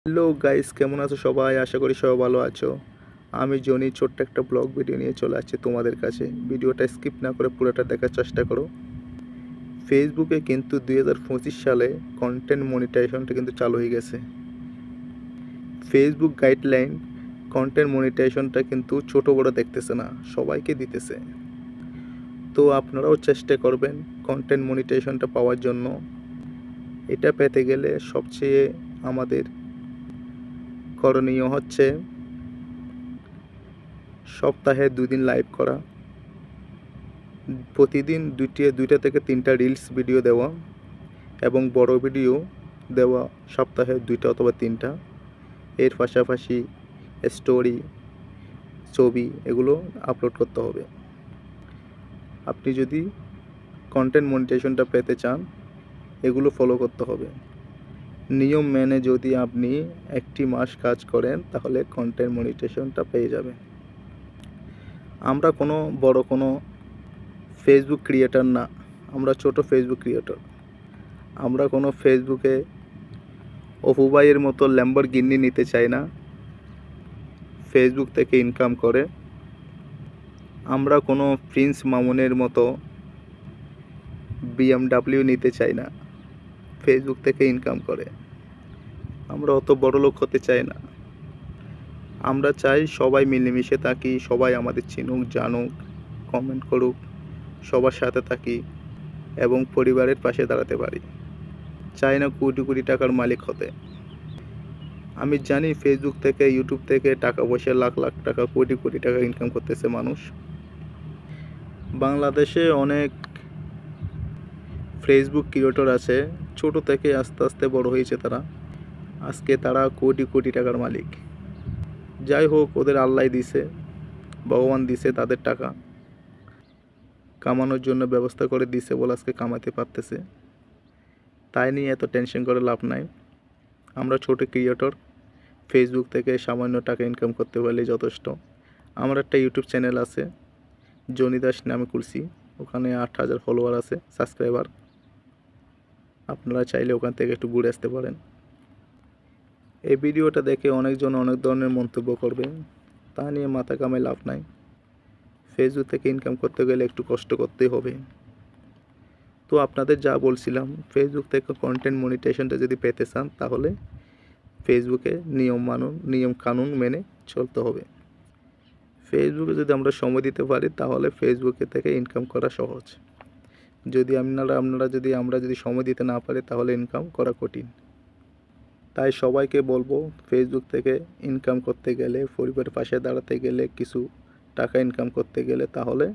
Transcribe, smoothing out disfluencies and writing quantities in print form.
Hello guys, কেমন আছো সবাই? আশা করি সবাই ভালো আছো। আমি জনি ছোট্ট একটা ব্লগ ভিডিও নিয়ে চলে আসছি তোমাদের কাছে। ভিডিওটা স্কিপ না করে পুরোটা দেখার চেষ্টা করো। ফেসবুকে কিন্তু 2025 সালে কন্টেন্ট মনিটাইজেশনটা কিন্তু চালু হয়ে গেছে। ফেসবুক গাইডলাইন কন্টেন্ট মনিটাইজেশনটা কিন্তু ছোট বড় দেখতেছে না, সবাইকে দিতেছে। তো আপনারাও চেষ্টা করবেন কন্টেন্ট মনিটাইজেশনটা পাওয়ার জন্য। এটা পেতে গেলে সবচেয়ে আমাদের করণীয় হচ্ছে সপ্তাহে 2 দিন লাইভ করা, প্রতিদিন দুইটা থেকে তিনটা রিলস ভিডিও দেওয়া এবং বড় ভিডিও দেওয়া সপ্তাহে 2টা অথবা 3টা। এর পাশাপাশি স্টোরি, ছবি এগুলো আপলোড করতে হবে। আপনি যদি কন্টেন্ট মনিটাইজেশনটা পেতে চান, এগুলো ফলো করতে হবে। নিয়ম মেনে যদি আপনি 1টি মাস কাজ করেন তাহলে কন্টেন্ট মনিটাইজেশনটা পেয়ে যাবেন। আমরা বড় কোনো ফেসবুক ক্রিয়েটর না, আমরা ছোট ফেসবুক ক্রিয়েটর। আমরা কোনো ফেসবুকে অপু ভাইয়ের মতো ল্যাম্বরগিনি নিতে চাই না ফেসবুক থেকে ইনকাম করে। আমরা কোনো প্রিন্স মামুনের মতো BMW নিতে চাই না ফেসবুক থেকে ইনকাম করে। আমরা অত বড়লোক হতে চাই না। আমরা চাই সবাই মিলেমিশে থাকি, সবাই আমাদের চিনুক জানুক, কমেন্ট করুক, সবার সাথে থাকি এবং পরিবারের পাশে দাঁড়াতে পারি। চাই না কোটি কোটি টাকার মালিক হতে। আমি জানি ফেসবুক থেকে, ইউটিউব থেকে টাকা পয়সা লাখ লাখ টাকা, কোটি কোটি টাকা ইনকাম করতেছে মানুষ। বাংলাদেশে অনেক ফেসবুক ক্রিয়েটর আছে, ছোট থেকে আস্তে আস্তে বড় হয়েছে তারা। আজকে তারা কোটি কোটি টাকার মালিক। যাই হোক, ওদের আল্লাহ দিছে, ভগবান দিছে তাদের টাকা কামানোর জন্য ব্যবস্থা করে দিছে বলে আজকে কামাতে পারতেছে। তাই নিয়ে এত টেনশন করে লাভ নাই। আমরা ছোট ক্রিয়েটর, ফেসবুক থেকে সামান্য টাকা ইনকাম করতে পারলে যথেষ্ট। আমার একটা ইউটিউব চ্যানেল আছে, জনি দাস নামে খুলছি। ওখানে 8,000 ফলোয়ার আছে, সাবস্ক্রাইবার। আপনারা চাইলে ওখান থেকে একটু ঘুরে আসতে পারেন। এই ভিডিওটা দেখে অনেকজন অনেক ধরনের মন্তব্য করবে, তা নিয়ে মাথা কামায় লাভ নাই। ফেসবুক থেকে ইনকাম করতে গেলে একটু কষ্ট করতেই হবে। তো আপনাদের যা বলছিলাম, ফেসবুক থেকে কন্টেন্ট মনিটাইজেশনটা যদি পেতে চান তাহলে ফেসবুকে নিয়ম কানুন মেনে চলতে হবে। ফেসবুকে যদি আমরা সময় দিতে পারি তাহলে ফেসবুকে থেকে ইনকাম করা সহজ। যদি আমরা যদি সময় দিতে না পারি তাহলে ইনকাম করা কঠিন। তাই সবাইকে বলবো, ফেসবুক থেকে ইনকাম করতে গেলে, পরিবারের পাশে দাঁড়াতে গেলে, কিছু টাকা ইনকাম করতে গেলে তাহলে